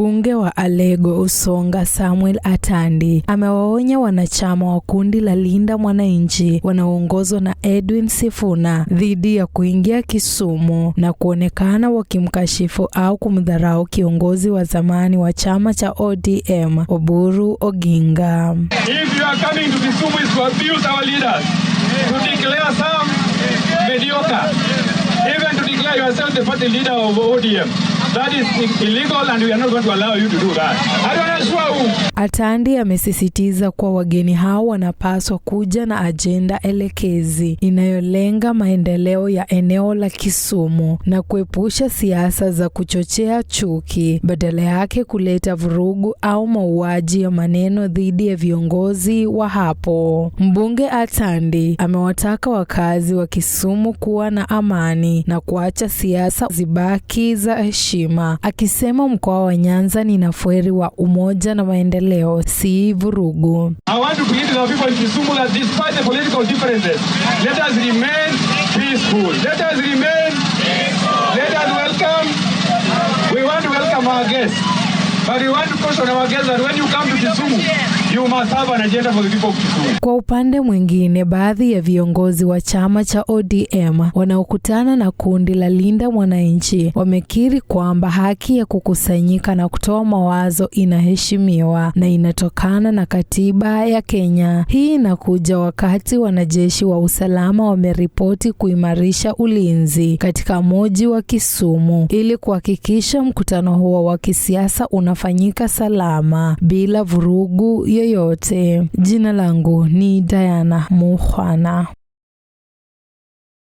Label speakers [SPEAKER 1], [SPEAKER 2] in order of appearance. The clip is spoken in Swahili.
[SPEAKER 1] Mbunge wa Alego Usonga Samuel Atandi amewaonya wanachama wa kundi la Linda Mwananchi wanaoongozwa na Edwin Sifuna dhidi ya kuingia Kisumu na kuonekana wakimkashifu au kumdharau kiongozi wa zamani wa chama cha ODM Oburu Oginga.
[SPEAKER 2] If you are coming to Kisumu is to abuse our leaders, to declare some mediocre, even to declare yourself the party leader of ODM. That is illegal and we are not going to allow you to do that.
[SPEAKER 1] Atandi amesisitiza kwa wageni hao wanapaswa kuja na ajenda elekezi inayolenga maendeleo ya eneo la Kisumu na kuepusha siasa za kuchochea chuki, badala yake kuleta vurugu au mauaji ya maneno dhidi ya viongozi wa hapo. Mbunge Atandi amewataka wakazi wa Kisumu kuwa na amani na kuacha siasa zibaki za heshima, akisema mkoa wa Nyanza ni nafweri wa umoja na maendeleo, si vurugu.
[SPEAKER 2] I want to plead to the people in Kisumu that despite the political differences, let us remain peaceful. Let us remain peaceful. Let us welcome. We want to welcome our guests. But we want to caution our guests that when you come to Kisumu, you must have an agenda for the people of Kisumu.
[SPEAKER 1] Kwa upande mwingine, baadhi ya viongozi wa chama cha ODM wanaokutana na kundi la Linda Mwananchi wamekiri kwamba haki ya kukusanyika na kutoa mawazo inaheshimiwa na inatokana na katiba ya Kenya. Hii inakuja wakati wanajeshi wa usalama wameripoti kuimarisha ulinzi katika mji wa Kisumu ili kuhakikisha mkutano huo wa kisiasa unafanyika salama bila vurugu yoyote. Jina langu ni Diana Mukhwana.